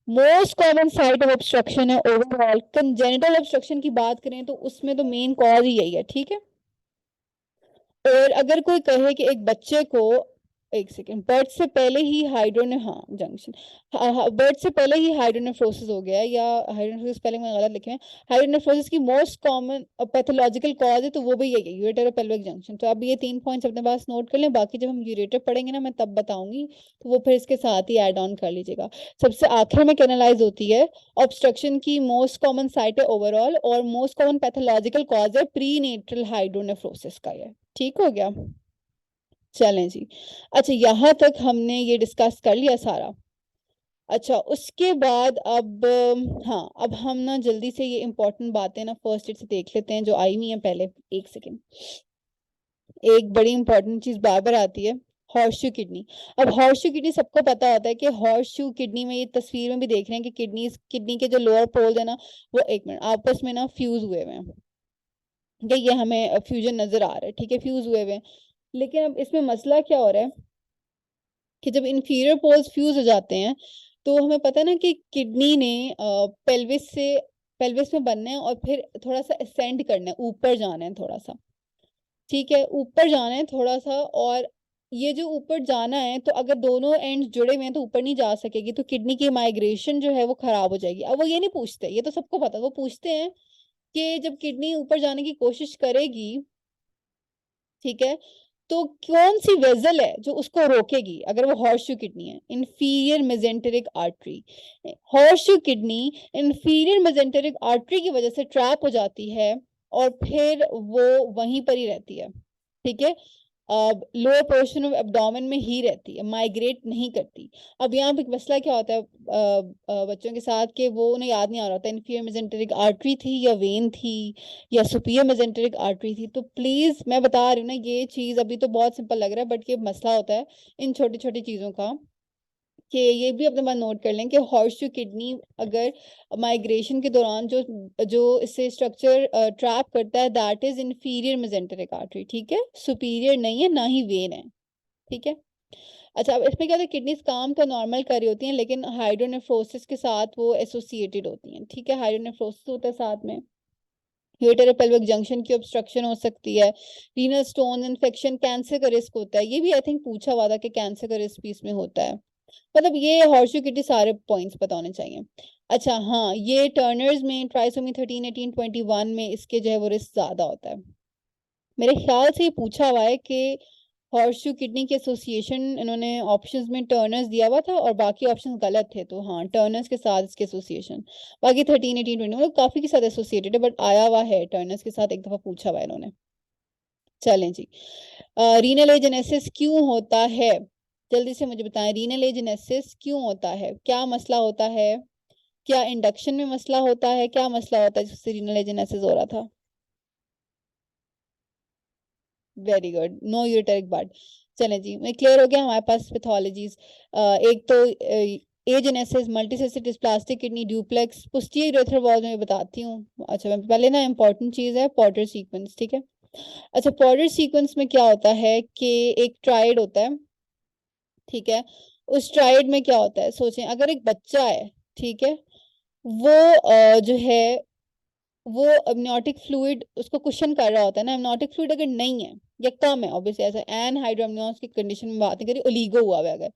Most common site of obstruction है ओवरऑल। कंजेनिटल ऑब्स्ट्रक्शन की बात करें तो उसमें तो मेन कॉज ही यही है, ठीक है। और अगर कोई कहे कि एक बच्चे को, एक सेकेंड, बर्थ से पहले ही हाइड्रोने हाँ जंक्शन, बर्थ से पहले ही हाइड्रोनेफ्रोसिस हो गया है, या हाइड्रोनेफ्रोसिस पहले मैंने गलत लिखे हैं, हाइड्रोनेफ्रोसिस की मोस्ट कॉमन पैथोलॉजिकल कॉज है तो वो भी यही है, यूरेटर पेल्विक जंक्शन। तो अब ये 3 पॉइंट्स अपने पास नोट कर लें, बाकी जब हम यूरेटर पढ़ेंगे ना मैं तब बताऊंगी, तो वो फिर इसके साथ ही ऐड ऑन कर लीजिएगा। सबसे आखिर में कैनालाइज होती है ऑब्स्ट्रक्शन की मोस्ट कॉमन साइट है ओवरऑल, और मोस्ट कॉमन पैथोलॉजिकल कॉज है प्री नेटल हाइड्रोनेफ्रोसिस का। ये ठीक हो गया, चलें जी। अच्छा यहां तक हमने ये डिस्कस कर लिया सारा। अच्छा उसके बाद अब हाँ अब हम ना जल्दी से ये इंपॉर्टेंट बातें ना फर्स्ट एड से देख लेते हैं जो आई हुई हैं पहले। एक सेकेंड, एक बड़ी इंपॉर्टेंट चीज बार बार आती है, हॉर्सशू किडनी। अब हॉर्सशू किडनी सबको पता होता है कि हॉर्सशू किडनी में, ये तस्वीर में भी देख रहे हैं कि किडनी के जो लोअर पोल है ना वो एक मिनट आपस में ना फ्यूज हुए हुए हैं, ये हमें फ्यूजन नजर आ रहा है, ठीक है, फ्यूज हुए हुए हैं। लेकिन अब इसमें मसला क्या हो रहा है कि जब इंफीरियर पोल्स फ्यूज हो जाते हैं तो हमें पता है ना कि किडनी ने पेल्विस में बनना है और फिर थोड़ा सा असेंड करना है, ऊपर जाना है थोड़ा सा, ठीक है, ऊपर जाना है थोड़ा सा। और ये जो ऊपर जाना है तो अगर दोनों एंड्स जुड़े हुए हैं तो ऊपर नहीं जा सकेगी, तो किडनी की माइग्रेशन जो है वो खराब हो जाएगी। अब वो ये नहीं पूछते, ये तो सबको पता है, वो पूछते हैं कि जब किडनी ऊपर जाने की कोशिश करेगी, ठीक है, तो कौन सी वेजल है जो उसको रोकेगी अगर वो हॉर्सशू किडनी है? Inferior mesenteric artery. Horseshoe kidney inferior mesenteric artery की वजह से ट्रैप हो जाती है और फिर वो वहीं पर ही रहती है, ठीक है, लोअर पोर्शन ऑफ एब्डोमेन में ही रहती है, माइग्रेट नहीं करती। अब यहाँ पे मसला क्या होता है बच्चों के साथ कि वो उन्हें याद नहीं आ रहा होता इंफीरियर मेजेंटेरिक आर्टरी थी या वेन थी या सुपीरियर मेजेंटेरिक आर्टरी थी। तो प्लीज मैं बता रही हूँ ना, ये चीज अभी तो बहुत सिंपल लग रहा है बट ये मसला होता है इन छोटी छोटी चीजों का, कि ये भी अपने पास नोट कर लें कि हॉर्सशू किडनी अगर माइग्रेशन के दौरान जो जो इसे स्ट्रक्चर ट्रैप करता है that is inferior mesenteric artery, ठीक है, सुपीरियर नहीं है ना ही वेन है, ठीक है। अच्छा अब इसमें क्या होता है, किडनीज काम तो नॉर्मल कर रही होती हैं लेकिन हाइड्रोनेफ्रोसिस के साथ वो एसोसिएटेड होती हैं, ठीक है, हाइड्रोनेफ्रोसिस होता है साथ में, यूरेटर पेल्विक जंक्शन की ऑब्स्ट्रक्शन हो सकती है, रीनल स्टोन इन्फेक्शन, कैंसर का रिस्क होता है, ये भी आई थिंक पूछा हुआ था कि कैंसर का रिस्क भी इसमें होता है। मतलब ये हॉर्सशू किडनी सारे पॉइंट्स पता होने चाहिए। अच्छा हाँ, ये टर्नर्स में ट्राइसोमी 13 18 21 में इसके जो है वो रिस्क ज्यादा होता है। मेरे ख्याल से ये पूछा हुआ है कि हॉर्सशू किडनी के एसोसिएशन इन्होंने ऑप्शंस में टर्नर्स दिया हुआ था और बाकी ऑप्शंस गलत थे, तो हाँ टर्नर्स के साथ इसके एसोसिएशन, बाकी 13 18 20 मतलब काफी के साथ एसोसिएटेड है बट आया हुआ है टर्नर्स के साथ, एक दफा पूछा हुआ है इन्होंने। चलें जी, रीनल एजेनेसिस क्यों होता है? जल्दी से मुझे बताएं, रीनल एजेनेसिस क्यों होता है, क्या मसला होता है? क्या इंडक्शन में मसला होता है? क्या मसला होता है जिससे रीनल एजेनेसिस हो रहा था? Very good, no ureteric bud. चलें जी, मैं क्लियर हो गया हमारे पास पैथोलॉजीज। एक तो agenesis, multicystic dysplastic kidney, duplex, posterior urethral valve में बताती हूँ। अच्छा मैं पहले ना इंपॉर्टेंट चीज है पॉटर सीक्वेंस, ठीक है। अच्छा पॉटर सीक्वेंस में क्या होता है कि एक ट्राइड होता है, ठीक है, उस ट्राइड में क्या होता है, सोचें अगर एक बच्चा है, ठीक है, वो जो है वो amniotic फ्लूइड उसको कुशन कर रहा होता है ना, amniotic फ्लूइड अगर नहीं है या कम है, ऑब्वियसली ऐसा एन हाइड्रोमनियोस की कंडीशन में बात नहीं करी, ओलीगो हुआ है अगर,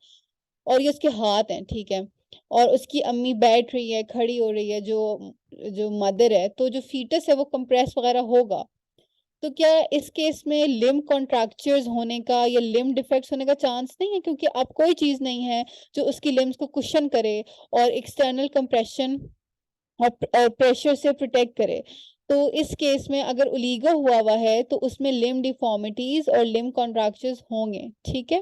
और ये उसके हाथ हैं, ठीक है, और उसकी अम्मी बैठ रही है, खड़ी हो रही है, जो जो मदर है, तो जो फीटस है वो कंप्रेस वगैरह होगा, तो क्या इस केस में लिम्ब कॉन्ट्रैक्चर्स होने का या लिम्ब डिफेक्ट्स होने का चांस नहीं है? क्योंकि अब कोई चीज नहीं है जो उसकी लिम्स को कुशन करे और एक्सटर्नल कंप्रेशन और प्रेशर से प्रोटेक्ट करे। तो इस केस में अगर ओलीगो हुआ हुआ है तो उसमें लिम्ब डिफॉर्मिटीज और लिम्ब कॉन्ट्रैक्चर्स होंगे, ठीक है,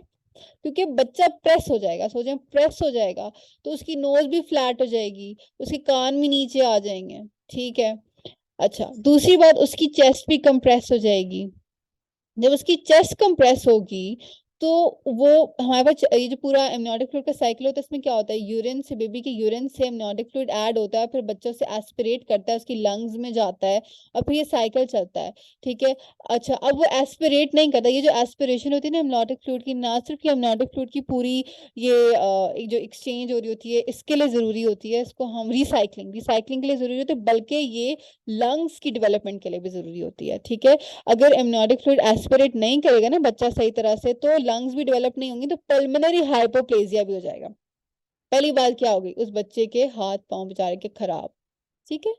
क्योंकि बच्चा प्रेस हो जाएगा, सोचें प्रेस हो जाएगा तो उसकी नोज भी फ्लैट हो जाएगी, उसके कान भी नीचे आ जाएंगे, ठीक है। अच्छा दूसरी बात, उसकी चेस्ट भी कंप्रेस हो जाएगी, जब उसकी चेस्ट कंप्रेस होगी तो वो हमारे पास ये जो पूरा एमनियोटिक फ्लूइड का साइकिल होता है, इसमें क्या होता है, यूरिन से, बेबी के यूरिन से एमनियोटिक फ्लूइड ऐड होता है, फिर बच्चा उसे एस्पिरेट करता है, उसकी लंग्स में जाता है, और फिर ये साइकिल चलता है, ठीक है। अच्छा, अब वो एस्पिरेट नहीं करता, ये जो एस्पिरेशन होती है ना एमनियोटिक फ्लूइड की, ना सिर्फ कि एमनियोटिक फ्लूइड की पूरी ये एक जो एक्सचेंज हो रही होती है इसके लिए जरूरी होती है, इसको हम रिसाइकलिंग रिसाइकलिंग के लिए जरूरी होती है, बल्कि ये लंग्स की डेवलपमेंट के लिए भी जरूरी होती है, ठीक है। अगर एमनियोटिक फ्लूइड एस्पिरेट नहीं करेगा ना बच्चा सही तरह से, तो लंग्स भी डेवलप नहीं होंगी, तो पल्मोनरी हाइपोप्लेजिया भी हो जाएगा। पहली बात क्या होगी, उस बच्चे के हाथ पांव बेचारे के खराब, ठीक है,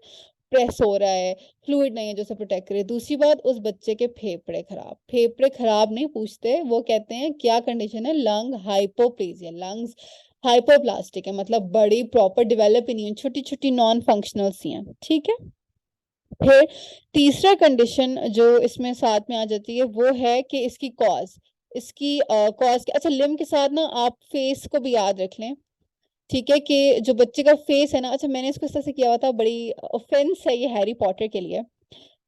प्रेस हो रहा है, फ्लूइड नहीं है जो उसे प्रोटेक्ट करे। दूसरी बात, उस बच्चे के फेफड़े खराब, फेफड़े खराब नहीं पूछते, वो कहते हैं क्या कंडीशन है, लंग हाइपोप्लेजिया, लंग्स हाइपोप्लास्टिक है, मतलब बड़ी प्रॉपर डेवलप ही नहीं है, छोटी छोटी नॉन फंक्शनल सी हैं, ठीक है। फिर तीसरा कंडीशन जो इसमें साथ में आ जाती है वो है कि इसकी कॉज, इसकी कॉज के, अच्छा लिम्ब के साथ ना आप फेस को भी याद रख लें, ठीक है, कि जो बच्चे का फेस है ना, अच्छा मैंने इसको इस तरह से किया हुआ था, बड़ी ऑफेंस है ये हैरी पॉटर के लिए।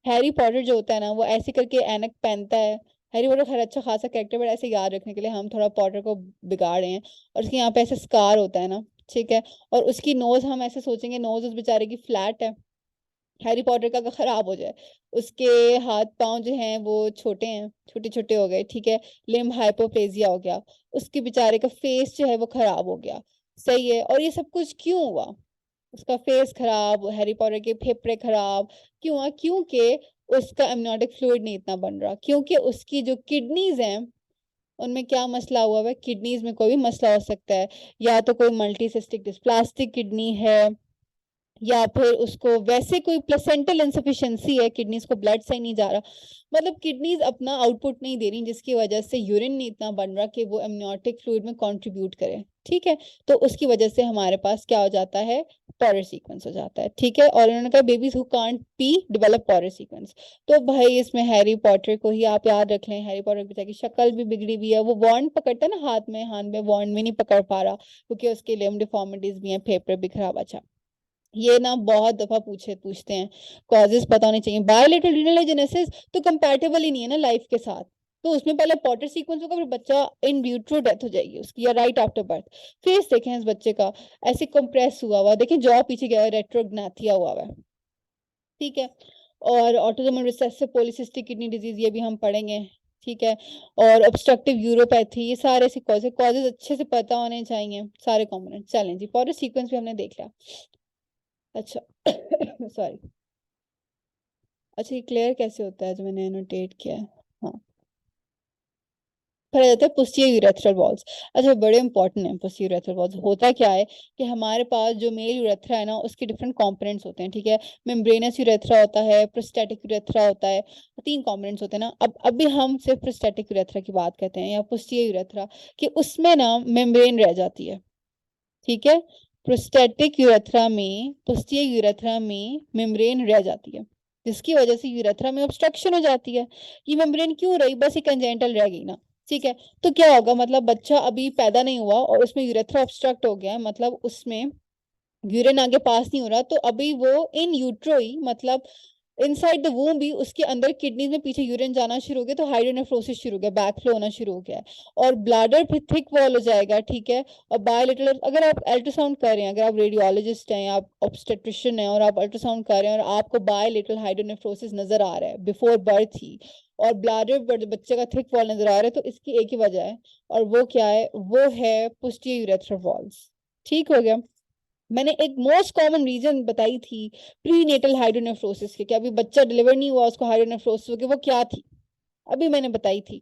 हैरी पॉटर जो होता है ना वो ऐसे करके ऐनक पहनता है, हैरी पॉटर खैर अच्छा खासा कैरेक्टर, बट ऐसे याद रखने के लिए हम थोड़ा पॉटर को बिगाड़ रहे हैं, और उसके यहाँ पे ऐसे स्कार होता है ना, ठीक है, और उसकी नोज हम ऐसे सोचेंगे, नोज उस बेचारे की फ्लैट है, हैरी पॉटर का अगर खराब हो जाए, उसके हाथ पांव जो हैं वो छोटे हैं, छोटे छोटे हो गए, ठीक है, लिम्ब हाइपोप्लेजिया हो गया, उसके बेचारे का फेस जो है वो खराब हो गया, सही है। और ये सब कुछ क्यों हुआ, उसका फेस खराब, हैरी पॉटर के फेफड़े खराब क्यों हुआ, क्योंकि उसका एमनियोटिक फ्लूइड नहीं इतना बन रहा, क्योंकि उसकी जो किडनीज हैं उनमें क्या मसला हुआ है, किडनीज में कोई भी मसला हो सकता है, या तो कोई मल्टीसिस्टिक डिस्प्लास्टिक किडनी है, या फिर उसको वैसे कोई प्लेसेंटल इंसफिशिएंसी है, किडनीज को ब्लड सही नहीं जा रहा, मतलब किडनीज अपना आउटपुट नहीं दे रही, जिसकी वजह से यूरिन नहीं इतना बन रहा कि वो एमनियोटिक फ्लूइड में कंट्रीब्यूट करे, ठीक है। तो उसकी वजह से हमारे पास क्या हो जाता है, पॉरर सीक्वेंस हो जाता है, ठीक है। और उन्होंने कहा babies who can't pee develop Potter sequence, तो भाई इसमें हैरी पॉटर को ही आप याद रख लें, हैरी पॉटर की की शक्ल भी बिगड़ी हुई है, वो वॉन्ड पकड़ता है ना हाथ में वॉन्ड में नहीं पकड़ पा रहा, क्योंकि उसके लिम्ब डिफॉर्मिटीज भी हैं, फेफड़े भी खराब। अच्छा, ये ना बहुत दफा पूछते हैं, कॉजेस पता होने चाहिए, बायोलेटरल रीनल जेनेसिस तो कंपैटिबल ही नहीं है ना लाइफ के साथ, तो उसमें पहले पॉटर सीक्वेंस होगा, फिर बच्चा इन व्यूट्रो डेथ हो जाएगी उसकी, या राइट आफ्टर बर्थ। फेस देखें इस बच्चे का, ऐसे कंप्रेस हुआ हुआ, देखें जॉ पीछे गया, रेट्रोग्नाथिया हुआ हुआ है, ठीक है। और autosomal recessive polycystic kidney disease, ये भी हम पढ़ेंगे, ठीक है। और ऑब्स्ट्रक्टिव यूरोपैथी, ये सारे ऐसे कॉजेज अच्छे से पता होने चाहिए, सारे कॉम्पोनेंट। चलें जी, पॉटर सीक्वेंस भी हमने देख लिया। अच्छा सॉरी, अच्छा ये क्लियर कैसे होता है जो मैंने एनोटेट किया है, हाँ, फिर आ जाता है पोस्टीरियर यूरेथ्रल वॉल्स। अच्छा, बड़े इंपॉर्टेंट है पोस्टीरियर यूरेथ्रल वॉल्स। होता क्या है कि हमारे पास जो मेल यूरेथ्रा है ना उसके डिफरेंट कंपोनेंट्स होते हैं, ठीक है। मेम्ब्रेनस यूरेथ्रा होता है, प्रोस्टैटिक यूरेथ्रा होता है, तीन कंपोनेंट्स होते हैं ना। अब अभी हम सिर्फ प्रोस्टैटिक यूरेथ्रा की बात करते हैं, या पोस्टीरियर यूरेथ्रा, कि उसमें ना मेम्ब्रेन रह जाती है, ठीक है। प्रोस्टैटिक यूरेथ्रा में, पोस्टीरियर यूरेथ्रा में मेम्ब्रेन रह जाती है, जिसकी वजह से यूरेथ्रा में ऑब्स्ट्रक्शन हो जाती है। ये मेम्ब्रेन क्यों रही, बस ये कंजेंटल रह गई ना, ठीक है। तो क्या होगा, मतलब बच्चा अभी पैदा नहीं हुआ और उसमें यूरेथ्रा ऑब्स्ट्रक्ट हो गया है, मतलब उसमें यूरिन आगे पास नहीं हो रहा, तो अभी वो इन यूट्रो ही, मतलब इनसाइड द वूम भी, उसके अंदर किडनीज में पीछे यूरिन जाना शुरू हो गया, तो हाइड्रोनेफ्रोसिस शुरू हो गया, बैक फ्लो होना शुरू हो गया है, और ब्लैडर फिर थिक वॉल हो जाएगा, ठीक है। और बायोलेटरल, अगर आप अल्ट्रासाउंड कर रहे हैं, अगर आप रेडियोलॉजिस्ट हैं, आप ऑब्स्टेट्रिशियन हैं, और आप अल्ट्रासाउंड कर रहे हैं, और आपको बायोलेटरल हाइड्रोनेफ्रोसिस नजर आ रहा है बिफोर बर्थ ही, और ब्लैडर बच्चे का थिक वॉल नजर आ रहा है, तो इसकी एक ही वजह है, और वो क्या है, वो है पोस्टीरियर यूरेथ्रल वॉल्स, ठीक हो गया। मैंने एक मोस्ट कॉमन रीजन बताई थी प्रीनेटल हाइड्रोनेफ्रोसिस के, कि अभी बच्चा डिलीवर नहीं हुआ उसको हाइड्रोनेफ्रोसिस हो गया, वो क्या थी, अभी मैंने बताई थी,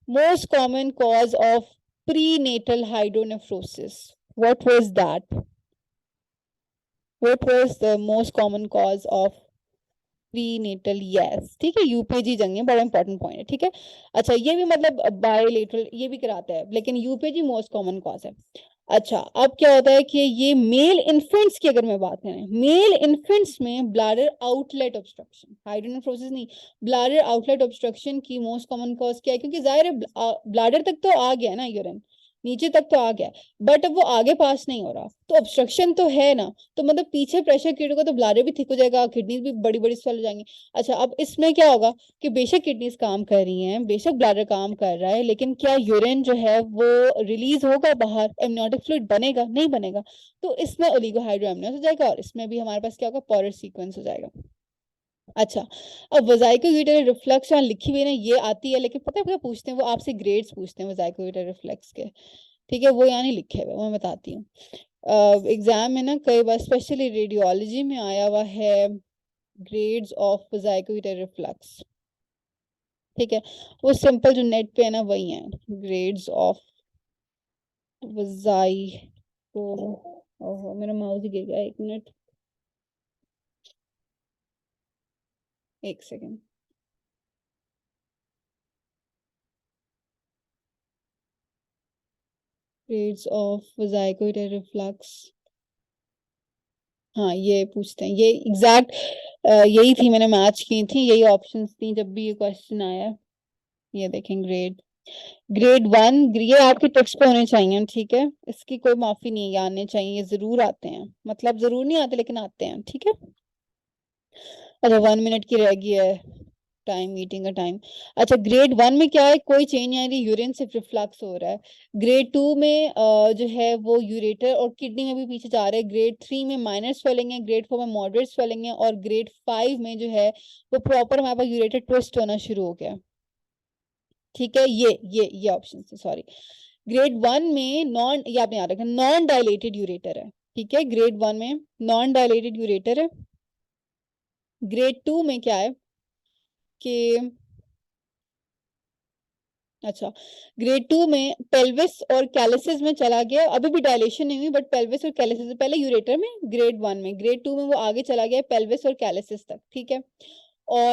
most common cause of prenatal hydronephrosis, what was that, what was the most common cause of prenatal, yes, ठीक है, यूपीजी जंग है, बड़ा इंपॉर्टेंट पॉइंट है, ठीक है। अच्छा, ये भी मतलब बायोलेटरल ये भी कराता है, लेकिन यूपीजी मोस्ट कॉमन कॉज है। अच्छा, अब क्या होता है कि ये मेल इन्फेंट्स की अगर मैं बात करें, मेल इन्फेंट्स में ब्लैडर आउटलेट ऑब्स्ट्रक्शन, हाइड्रोनेफ्रोसिस नहीं, ब्लैडर आउटलेट ऑब्स्ट्रक्शन की मोस्ट कॉमन कॉज क्या है, क्योंकि जाहिर है ब्लैडर तक तो आ गया ना यूरिन, नीचे तक तो आ गया, बट अब वो आगे पास नहीं हो रहा, तो ऑब्स्ट्रक्शन तो है ना, तो मतलब पीछे प्रेशर क्रिएट होगा तो ब्लैडर भी थिक हो जाएगा, किडनीज भी बड़ी बड़ी स्वेल हो जाएंगी। अच्छा, अब इसमें क्या होगा कि बेशक किडनीज काम कर रही हैं, बेशक ब्लैडर काम कर रहा है, लेकिन क्या यूरिन जो है वो रिलीज होगा बाहर, एमनियोटिक फ्लूइड बनेगा? नहीं बनेगा। तो इसमें ओलिगोहाइड्रोएमनियस हो जाएगा, और इसमें भी हमारे पास क्या होगा, पोरस सीक्वेंस हो जाएगा। अच्छा, अब वेजाइकोयूटेरी रिफ्लक्स यहाँ लिखी हुई है ना, ये आती है, लेकिन पता है क्या पूछते हैं वो आपसे? ग्रेड्स पूछते हैं वेजाइकोयूटेरी रिफ्लक्स के, ठीक है, वो यहाँ नहीं लिखे हुए, मैं बताती हूँ। एग्जाम में ना कई बार स्पेशली रेडियोलॉजी में आया हुआ है ग्रेड्स ऑफ वेजाइकोयूटेरी रिफ्लक्स, ठीक है, वो सिंपल जो नेट पे है ना वही है, ग्रेड्स ऑफ वेजाइको, ओहो मेरा माउस गिर गया, एक मिनट, एक सेकेंड। ग्रेड्स ऑफ वेजाइकोयूटेरी रिफ्लक्स, हाँ ये पूछते हैं, ये एग्जैक्ट यही थी, मैंने मैच की थी, यही ऑप्शंस थी जब भी ये क्वेश्चन आया। ये देखें ग्रेड 1, ये आपके टेक्स्ट पे होने चाहिए, ठीक है, इसकी कोई माफी नहीं है, ये आने चाहिए, ये जरूर आते हैं, मतलब जरूर नहीं आते लेकिन आते हैं, ठीक है। अच्छा 1 मिनट की रह गई है टाइम, मीटिंग का टाइम। अच्छा, ग्रेड 1 में क्या है, कोई चेंज नहीं आ रही, यूरिन सिर्फ रिफ्लक्स हो रहा है। ग्रेड 2 में जो है वो यूरेटर और किडनी में भी पीछे जा रहा है। ग्रेड 3 में माइनर स्वेलिंग है, ग्रेड 4 में मॉडरेट स्वेलिंग है, और ग्रेड 5 में जो है वो प्रॉपर हमारे पास यूरेटर ट्विस्ट होना शुरू हो गया, ठीक है। ये ऑप्शन है, सॉरी। ग्रेड 1 में नॉन, ये आपने याद रखना, नॉन डायलेटेड यूरेटर है, ठीक है, ग्रेड 1 में नॉन डायलेटेड यूरेटर है। ग्रेड 2 में क्या है कि, अच्छा, ग्रेड 2 में पेल्विस और कैलिसिस में चला गया, अभी भी डायलेशन नहीं हुई, बट पेल्विस और कैलिसिस से पहले यूरेटर में ग्रेड 1 में, ग्रेड 2 में वो आगे चला गया पेल्विस और कैलिसिस तक, ठीक है। और